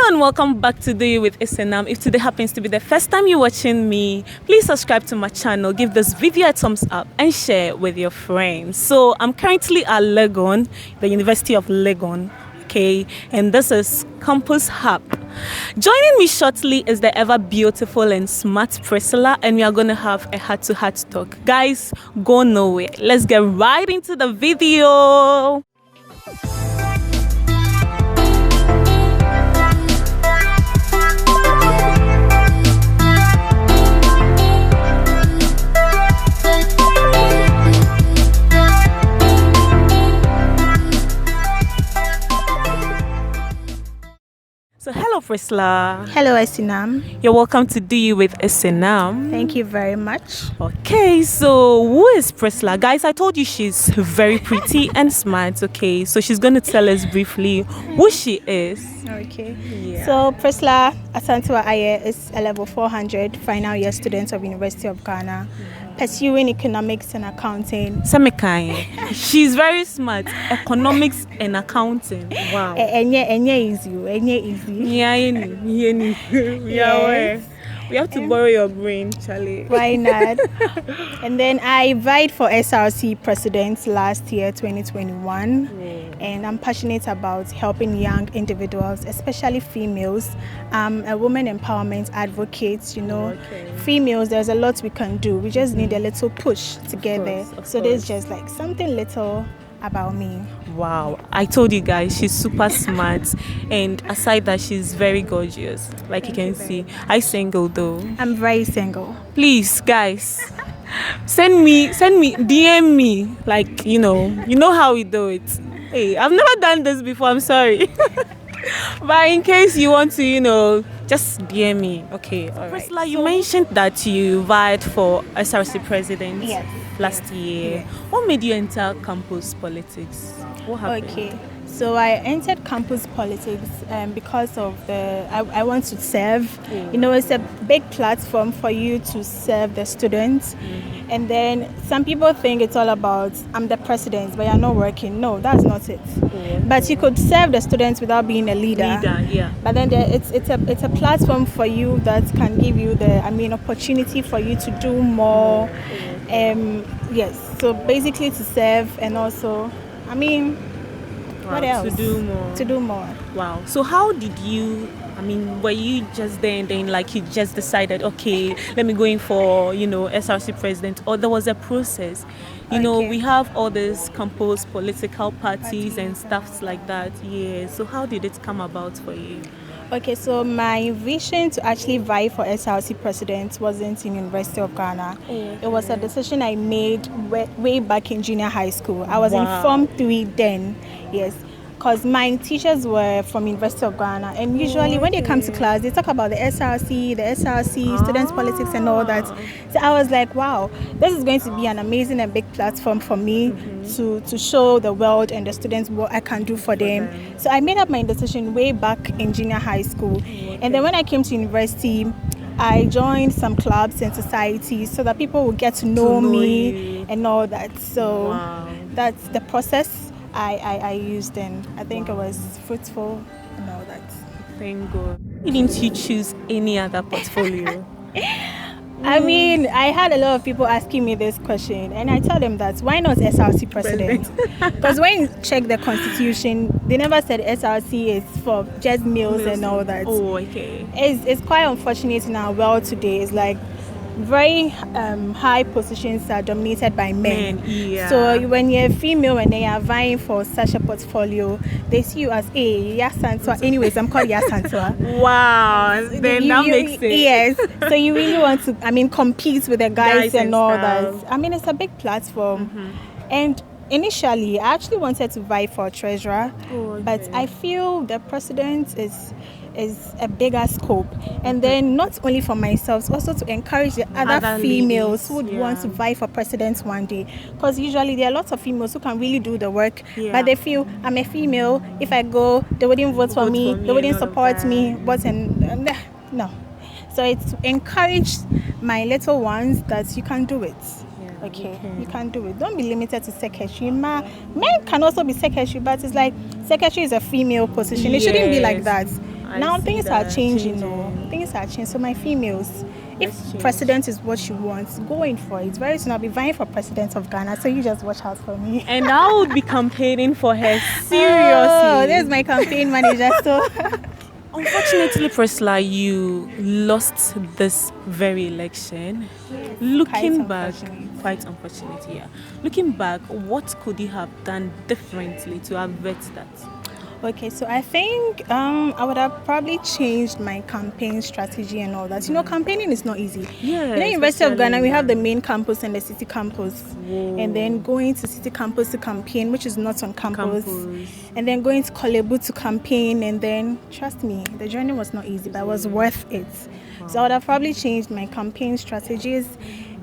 Hello and welcome back to Do You with Esenam. If today happens to be the first time you're watching me, please subscribe to my channel, give this video a thumbs up and share with your friends. So I'm currently at Legon, the University of Legon, okay, and this is Campus Hub. Joining me shortly is the ever beautiful and smart Priscilla, and we are going to have a heart-to-heart talk. Guys, go nowhere. Let's get right into the video. So hello Priscilla. Hello Esenam. You're welcome to Do You with Esenam. Thank you very much. Okay, so who is Priscilla? Guys, I told you she's very pretty and smart, okay? So she's going to tell us briefly who she is. Okay. Yeah. So Pricilla Asantewaa Ayeh is a level 400 final year student of University of Ghana, pursuing economics and accounting. Semekanye. She's very smart. Economics and accounting. Wow. Easy. Yeah, we have to borrow your brain, Charlie. Why not? And then I vied for SRC President last year, 2021. And I'm passionate about helping young individuals, especially females. I'm a woman empowerment advocate, you know. Okay. Females, there's a lot we can do. We just need a little push together. Of course. There's just like something little about me. Wow, I told you guys, she's super smart, and aside that, she's very gorgeous, like you can see. I single though. I'm very single. Please guys, send me DM me, like you know how we do it. Hey, I've never done this before, I'm sorry. But in case you want to just DM me. Okay, all right. Priscilla, you mentioned that you vied for SRC President last year. Yes. What made you enter campus politics? What happened? Okay, so I entered campus politics because of I want to serve. It's a big platform for you to serve the students. And then some people think it's all about I'm the president, but you're not working. No, that's not it. But you could serve the students without being a leader. But then it's a platform for you that can give you the opportunity for you to do more. Yes, so basically to serve and also what else? To do more. Wow. So how did you, were you just there and then like you just decided, okay, let me go in for, SRC President, or there was a process? We have all these campus political parties and stuff like that. Yeah. So how did it come about for you? Okay, so my vision to actually vie for SRC President wasn't in University of Ghana. It was a decision I made way back in junior high school. I was in Form 3 then, yes, because my teachers were from University of Ghana. And usually when they come to class, they talk about the SRC, students' politics and all that. So I was like, wow, this is going to be an amazing and big platform for me to show the world and the students what I can do for them. So I made up my decision way back in junior high school. And then when I came to university, I joined some clubs and societies so that people would get to know me and all that. So that's the process I used, and I think it was fruitful and all that. Thank God. Didn't you choose any other portfolio? I had a lot of people asking me this question, and I tell them that why not SRC President? Because when you check the constitution, they never said SRC is for just males and all that. Oh, okay. It's quite unfortunate in our world today. It's like very high positions are dominated by men. So when you're a female and they are vying for such a portfolio, they see you as Asantewaa. Anyways, I'm called Asantewaa. Wow, then that makes sense. Yes. So you really want to, compete with the guys and all that. It's a big platform. And initially, I actually wanted to vie for treasurer, but I feel the president is a bigger scope, and then not only for myself, also to encourage the other females who would want to vie for president one day, because usually there are lots of females who can really do the work, but they feel I'm a female, if I go they wouldn't vote for me, they wouldn't support me, no. So it's encouraged my little ones that you can do it. Okay, you can do it. Don't be limited to secretary. Men can also be secretary, but it's like secretary is a female position. It shouldn't be like that. Now see things are that changing. changing. Things are changing. So my females, if Let's change. president is what you want, go in for it. Very soon I'll be vying for president of Ghana. So you just watch out for me. And I would be campaigning for her seriously. Oh, there's my campaign manager. So Unfortunately, Priscilla, you lost this very election. Looking back, quite unfortunate, yeah. Looking back, what could you have done differently to avert that? Okay, so I think I would have probably changed my campaign strategy and all that. You know, campaigning is not easy. Yeah. University of Ghana, we have the especially main campus and the city campus. Whoa. And then going to city campus to campaign, which is not on campus. Campus. And then going to Kolebu to campaign. And then, trust me, the journey was not easy, but it was worth it. So I would have probably changed my campaign strategies.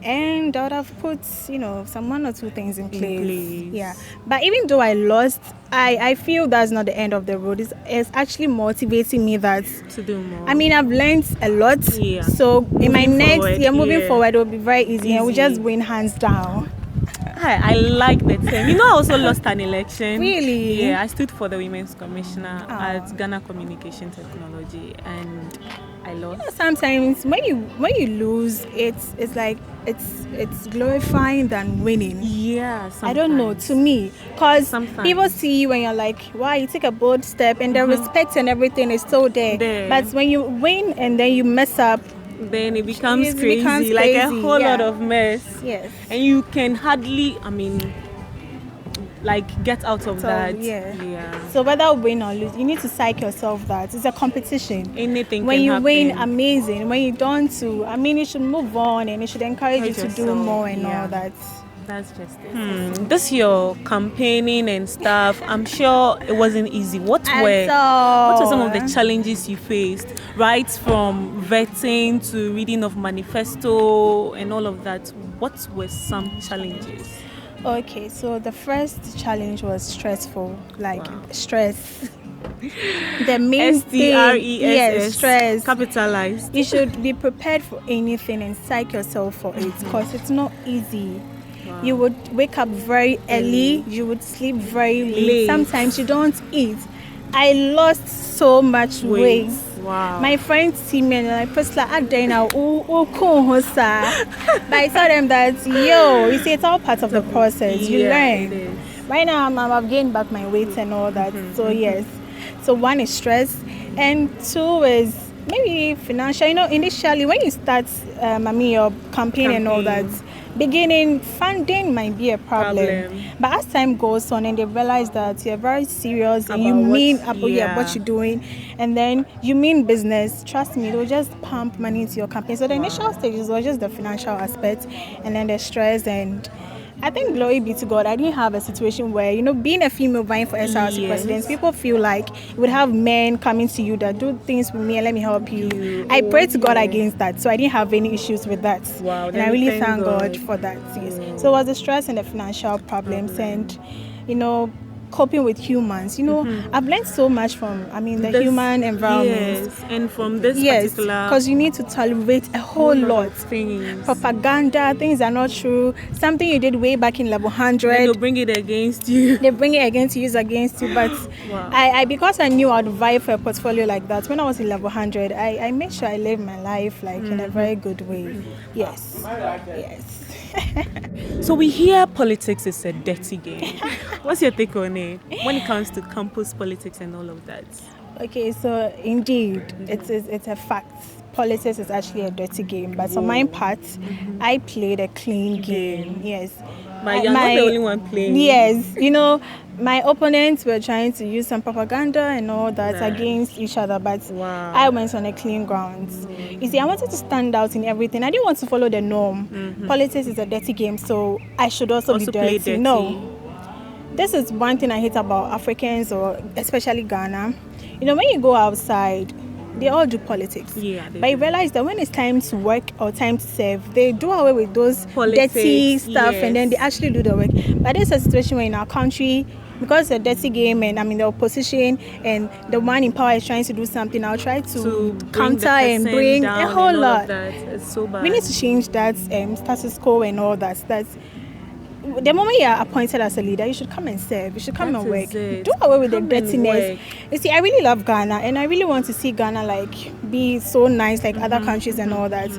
And I would have put, some one or two things in place. Yeah. But even though I lost, I feel that's not the end of the road. It's actually motivating me that to do more. I mean, I've learned a lot. Yeah. So in my next moving yeah. forward, it will be very easy. And we'll just win hands down. I like the term. I also lost an election. Really? Yeah, I stood for the Women's Commissioner at Ghana Communication Technology, and I lost. Sometimes when you lose, it's like it's glorifying than winning. Yeah, sometimes. I don't know, to me, because people see you and you're like, wow, you take a bold step, and the respect and everything is still there. But when you win and then you mess up, then it becomes crazy, like a whole lot of mess. Yes. And you can hardly, get out of that. Yeah. So whether win or lose, you need to psych yourself that it's a competition. Anything when can you happen. win, amazing. When you don't, you should move on and it should encourage you to do more and all that. That's just it. This your campaigning and stuff. I'm sure it wasn't easy. What were some of the challenges you faced? Right from vetting to reading of manifesto and all of that. What were some challenges? Okay, so the first challenge was stressful. Stress. The main STRESS. Stress. Capitalized. You should be prepared for anything and psych yourself for it because it's not easy. Wow. You would wake up very early, you would sleep very late. Sometimes you don't eat. I lost so much weight. Wow. My friends see me and they're like, Priscilla, but I tell them that, you see, it's all part of the process. You learn. Right now, I've gained back my weight and all that. So, yes. So, one is stress. And two is maybe financial. Initially, when you start your campaign and all that, beginning funding might be a problem. But as time goes on and they realize that you're very serious and you mean what you're doing, and then you mean business, trust me, they'll just pump money into your campaign. So the initial stages was just the financial aspect and then the stress. And I think, glory be to God, I didn't have a situation where, being a female vying for SRC President, people feel like you would have men coming to you that do things with me and let me help you. I pray to God against that, so I didn't have any issues with that. Wow, and I really thank God for that. Yes. So it was the stress and the financial problems and, coping with humans. I've learned so much from, the human environment. Yes, and from this particular... because you need to tolerate a whole lot of things. Propaganda, things are not true. Something you did way back in level 100. They'll bring it against you. They bring it against you, use against you. But wow. Because I knew I'd vie for a portfolio like that, when I was in level 100, I made sure I lived my life in a very good way. Yes. Yes. So we hear politics is a dirty game. What's your take on it when it comes to campus politics and all of that? Okay, so indeed, it's a fact. Politics is actually a dirty game, but on my part, I played a clean game. Yes. But you're not the only one playing. Yes, my opponents were trying to use some propaganda and all that against each other, but I went on a clean ground. You see, I wanted to stand out in everything. I didn't want to follow the norm. Politics is a dirty game, so I should also be dirty. No. This is one thing I hate about Africans, or especially Ghana. When you go outside, they all do politics. Yeah, but you realize that when it's time to work or time to serve, they do away with those dirty stuff and then they actually do the work. But there's a situation where in our country, because it's a dirty game and the opposition and the one in power is trying to do something, I'll try to counter and bring a whole lot. It's so bad. We need to change that status quo and all that. the moment you are appointed as a leader, you should come and serve. You should come and work. It. Do away with come the dirtiness. You see, I really love Ghana, and I really want to see Ghana like be so nice like other countries and all that.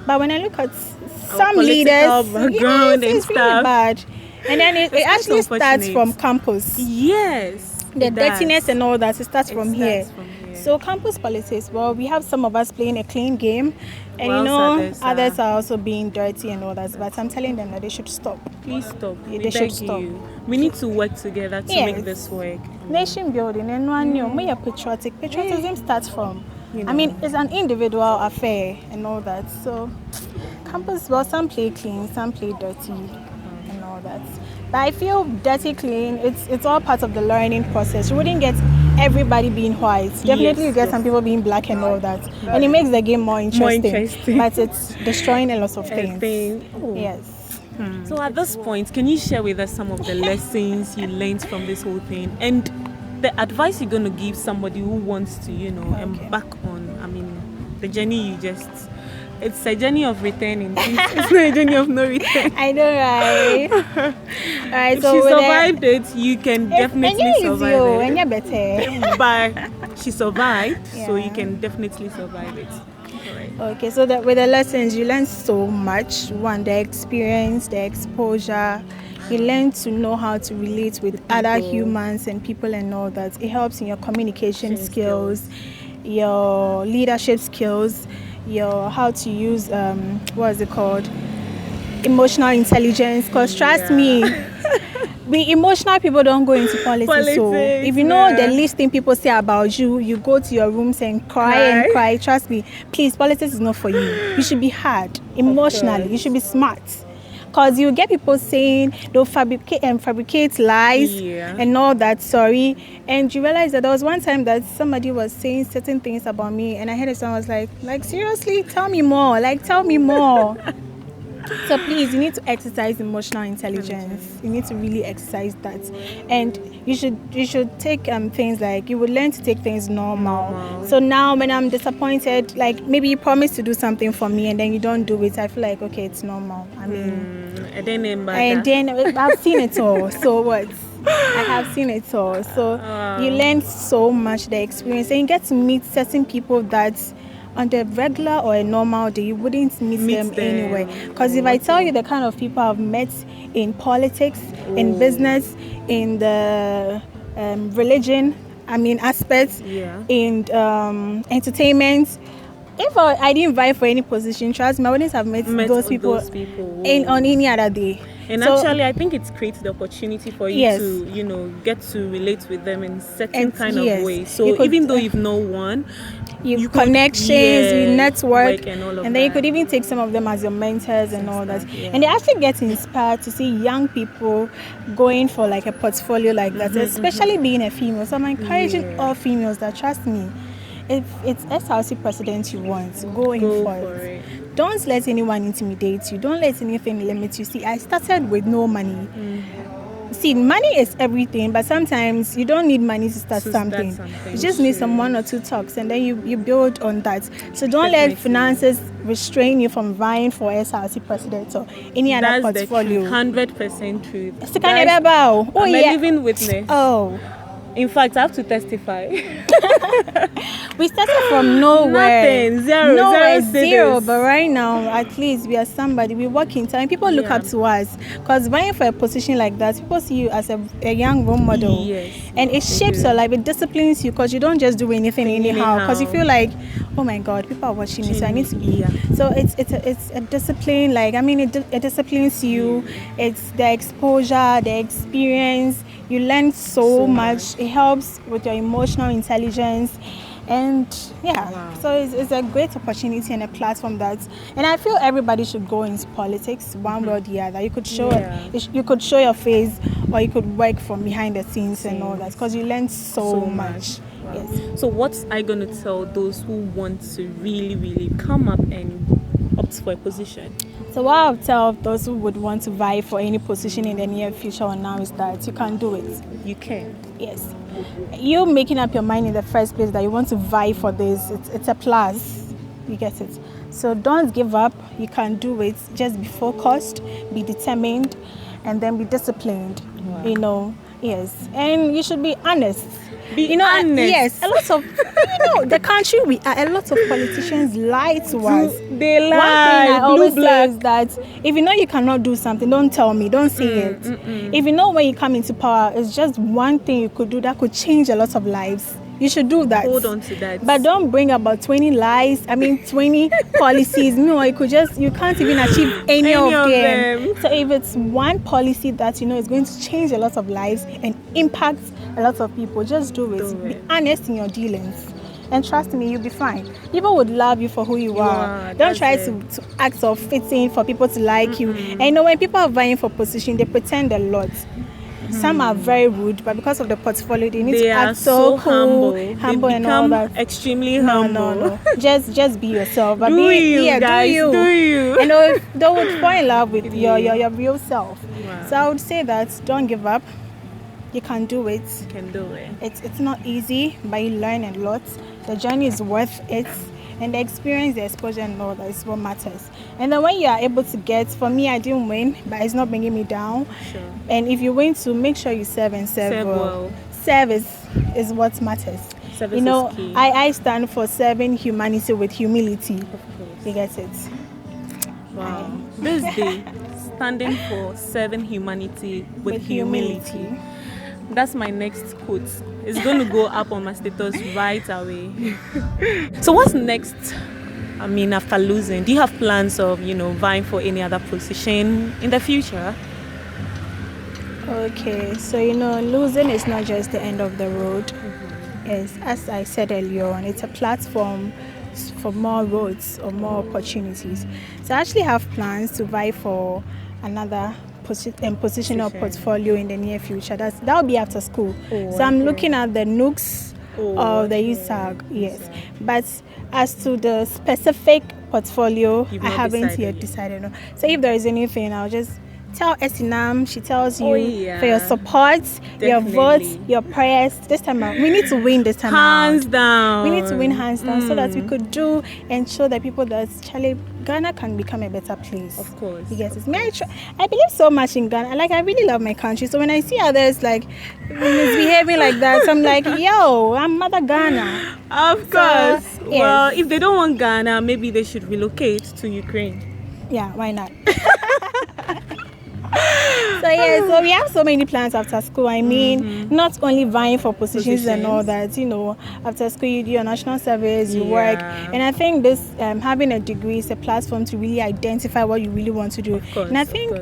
But when I look at some leaders, it's really bad. And then it actually starts from campus. Yes. The dirtiness and all that, it starts from here. So campus politics, well, we have some of us playing a clean game, and others are also being dirty and all that. But I'm telling them that they should stop. Please stop. They should stop. We need to work together to make this work. Nation building and we are patriotic. Patriotism starts from, I mean, it's an individual affair and all that. So campus, well, some play clean, some play dirty and all that. But I feel dirty, clean, it's all part of the learning process. You wouldn't get everybody being white. Definitely you get some people being black and all that. And it makes the game more interesting. But it's destroying a lot of things. Yes. So at this point, can you share with us some of the lessons you learned from this whole thing? And the advice you're going to give somebody who wants to, embark on, I mean, the journey you just... It's a journey of returning. It's not a journey of no return. I know, right? All right, if she survived it, you can definitely survive it. And you're better. But she survived, so you can definitely survive it. Right. Okay, so with the lessons, you learn so much. One, the experience, the exposure. You learn to know how to relate with other humans and people and all that. It helps in your communication skills, your leadership skills, your how to use emotional intelligence, because trust me, we emotional people don't go into politics. So if you know the least thing people say about you, you go to your rooms and cry. Trust me, please, politics is not for you. You should be hard emotionally. You should be smart. Because you get people saying they'll fabricate lies and all that, and you realize that there was one time that somebody was saying certain things about me, and I heard someone was like seriously, tell me more. So please, you need to exercise emotional intelligence. You need to really exercise that, and you should take things like, you would learn to take things normal. So now when I'm disappointed, like maybe you promise to do something for me and then you don't do it, I feel like, okay, it's normal. I mean, and then I've seen it all. So what? I have seen it all. So you learn so much, the experience, and you get to meet certain people that on the regular or a normal day, you wouldn't meet them anyway. Because if I tell you the kind of people I've met in politics, in business, in the religion, aspects, in entertainment, if I didn't vie for any position, trust me, I wouldn't have met those people on any other day. And actually, I think it creates the opportunity for you to, get to relate with them in certain kind of way. So even though you've known one, you connections, you network, and then you could even take some of them as your mentors and all that. And they actually get inspired to see young people going for like a portfolio like that, especially being a female. So I'm encouraging all females that, trust me, if it's SRC President you want, go for it. Don't let anyone intimidate you. Don't let anything limit you. See, I started with no money. See, money is everything, but sometimes you don't need money to start something. You just need some 1 or 2 talks, and then you build on that. So don't let finances restrain you from vying for SRC President or any other portfolio. That's 100% truth. I'm a living witness. In fact, I have to testify. We started from nowhere. Nothing. Zero. But right now, at least we are somebody. We work in time. People look up to us. Because vying for a position like that, people see you as a young role model. And it shapes your life. It disciplines you, because you don't just do anything anyhow. Because you feel like, oh my God, people are watching me, so I need to be here. So it's a discipline. It disciplines you. It's the exposure, the experience. You learn so much. It helps with your emotional intelligence, and so it's a great opportunity and a platform and I feel everybody should go into politics one way or the other. You could show you could show your face, or you could work from behind the scenes and all that, because you learn so much. Yes. So what are you going to tell those who want to really, really come up and opt for a position? So what I'll tell those who would want to vie for any position in the near future or now is that you can do it. You can. Yes. You making up your mind in the first place that you want to vie for this, it's a plus. You get it. So don't give up. You can do it. Just be focused, be determined, and then be disciplined. Wow. Yes, and you should be honest. Be honest. Yes, a lot of the country we are. A lot of politicians lie to us. They lie. One thing I always say black. is that if you know you cannot do something, don't tell me. Don't say it. If you know when you come into power, it's just one thing you could do that could change a lot of lives. You should do that. Hold on to that. But don't bring about 20 lies. 20 policies. No, you can't even achieve any of them. So if it's one policy that is going to change a lot of lives and impact a lot of people, just do it. Be honest in your dealings. And trust me, you'll be fine. People would love you for who you are. Don't try to act or fit in for people to like you. And when people are vying for position, they pretend a lot. Some are very rude, but because of the portfolio, they need to act so cool, humble and all that. Extremely humble. No. Just be yourself. But Do you. And they would fall in love with your real self. Wow. So I would say that don't give up. You can do it. You can do it. It's not easy, but you learn a lot. The journey is worth it. And the experience, the exposure and all that is what matters. And then when you are able to get, for me, I didn't win, but it's not bringing me down. Sure. And if you win to, make sure you serve and serve well. Service is what matters. Service is key. I stand for serving humanity with humility. Of course. You get it? Wow. This day, standing for serving humanity with humility. That's my next quote. It's going to go up on my status right away. So what's next? After losing, do you have plans of, vying for any other position in the future? Okay, so losing is not just the end of the road. Yes, as I said earlier on, it's a platform for more roads or more opportunities. So I actually have plans to vie for another position or portfolio in the near future. That will be after school. So I'm looking at the nooks of the USAG, yes. But as to the specific portfolio, I haven't yet decided. No. So if there is anything, I'll just tell Esenam. She tells you for your support, your votes, your prayers. This time out, we need to win this time hands down. We need to win hands down so that we could do and show the people that Ghana can become a better place. Of course. You get it. I believe so much in Ghana. I really love my country. So when I see others misbehaving like that, I'm like, yo, I'm Mother Ghana. Of course. So, well, if they don't want Ghana, maybe they should relocate to Ukraine. Yeah, why not? So we have so many plans after school. Not only vying for positions and all that. After school you do your national service, you work, and I think this having a degree is a platform to really identify what you really want to do. And I think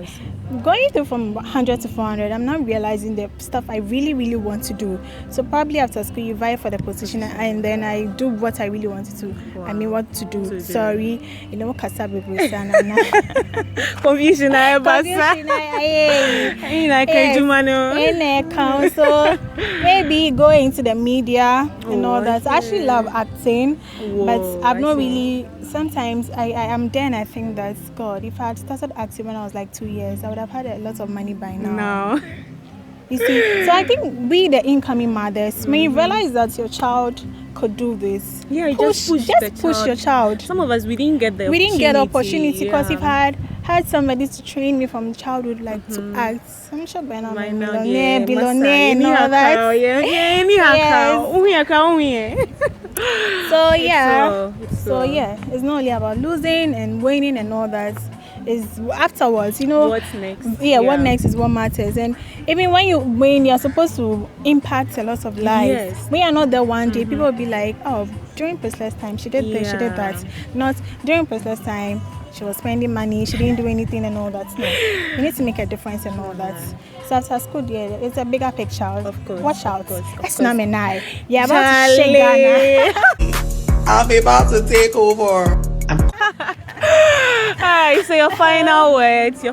going through from 100 to 400, I'm not realizing the stuff I really, really want to do. So probably after school, you vie for the position, and then I do what I really wanted to. Wow. What to do. Sorry, Kasabe Confusion. So maybe go into the media and all that. I actually love acting, but I've not really. Sometimes I am there and I think that, God, if I had started acting when I was 2 years, I would have had a lot of money by now. No. You see, so I think we, the incoming mothers, when you realize that your child could do this, push your child. Some of us, we didn't get the opportunity because if I had somebody to train me from childhood to act, I'm sure by now I'm a billionaire and all that. It's not only about losing and winning and all that. Is afterwards, what's next? What next is what matters. And even when you win, you're supposed to impact a lot of lives. Yes. When you're not there one day, people will be like, oh, during Priscilla's time she did this, she did that. Not during Priscilla's time she was spending money, she didn't do anything and all that. No, you need to make a difference and all that. So after school, it's a bigger picture. Of course. Watch out. Esenam and I. Yeah, about to shake Ghana. I'm about to take over. Alright, so your final words.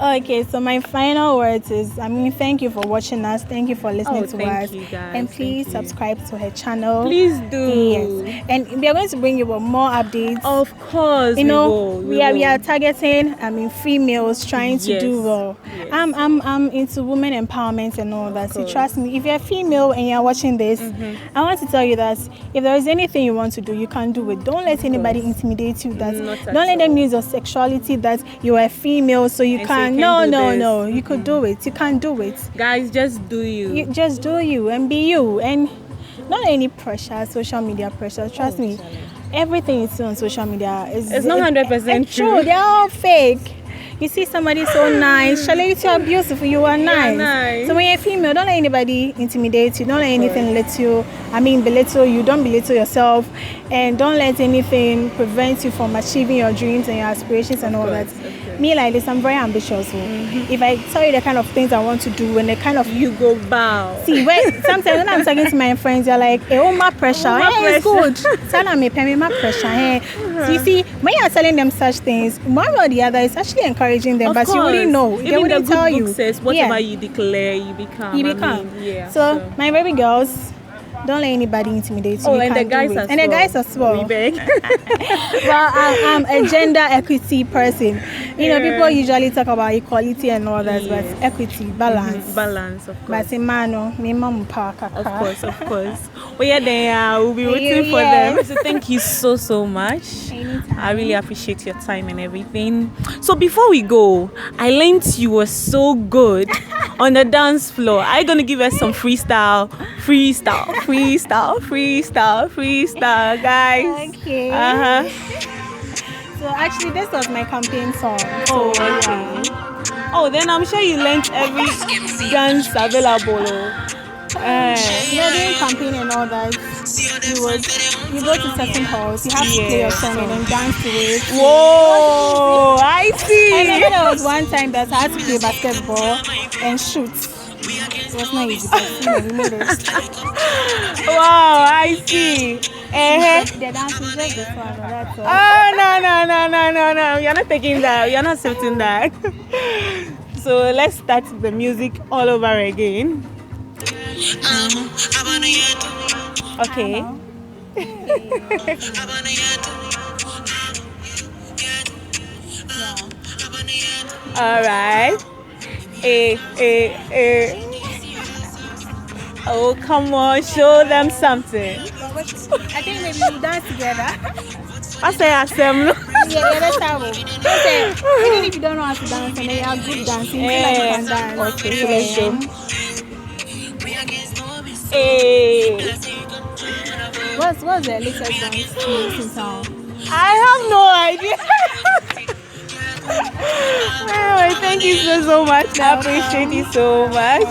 Okay, so my final words is, thank you for watching us. Thank you for listening to us. You guys. And please subscribe to her channel. Please do. Yes. And we are going to bring you more updates. Of course. We are targeting females trying to do well. Yes. I'm into women empowerment and all that. So trust me, if you're a female and you're watching this, I want to tell you that if there is anything you want to do, you can do it. Don't let anybody intimidate you. Don't let them use your sexuality that you are a female so you can't can. No. You could do it. You can do it. Guys, just do you. You just do you and be you, and not any pressure, social media pressure. Trust me, everything you see on social media it's not 100% true. They're all fake. You see somebody so nice, Charlie, you are beautiful, you are nice. So when you're female, don't let anybody intimidate you, don't let anything belittle you, don't belittle yourself, and don't let anything prevent you from achieving your dreams and your aspirations and all that. Me like this, I'm very ambitious. If I tell you the kind of things I want to do and the kind of you go bow. See, sometimes when I'm talking to my friends, they're like, "Oh, my pressure, it's good." Tell me, pay me my pressure. So you see, when you're telling them such things, one or the other is actually encouraging them, but you wouldn't know. They wouldn't the good tell book you. Says whatever you declare, you become. So my baby girls, don't let anybody intimidate you. And the guys as well. We beg. Well, I'm a gender equity person. You know, people usually talk about equality and all that, but equity, balance. Balance, of course. But me mom park. Of course. We'll be waiting for them. So thank you so much. Anytime. I really appreciate your time and everything. So before we go, I learned you were so good on the dance floor. Are you gonna give us some freestyle, guys? Okay. So actually, this was my campaign song. Oh, okay. Oh, then I'm sure you learned every dance available. During campaign and all that, you go to certain halls, you have to play your song and then dance to it. Whoa, I see. And then there was one time that I had to play basketball and shoot. It was not easy, but we made it. Wow, I see. The dance is just this one, that's all. Oh, no. You're not taking that. You're not accepting that. So let's start the music all over again. Okay. All right. Oh, come on, show them something. I think maybe we dance together. I say assembly. Yeah, that's how we. Even if you don't know how to dance, and they are good dancing, you like you can dance. Okay, so let's go. Hey. What's the latest dance in town? I have no idea. Anyway, thank you so much. I appreciate you so much.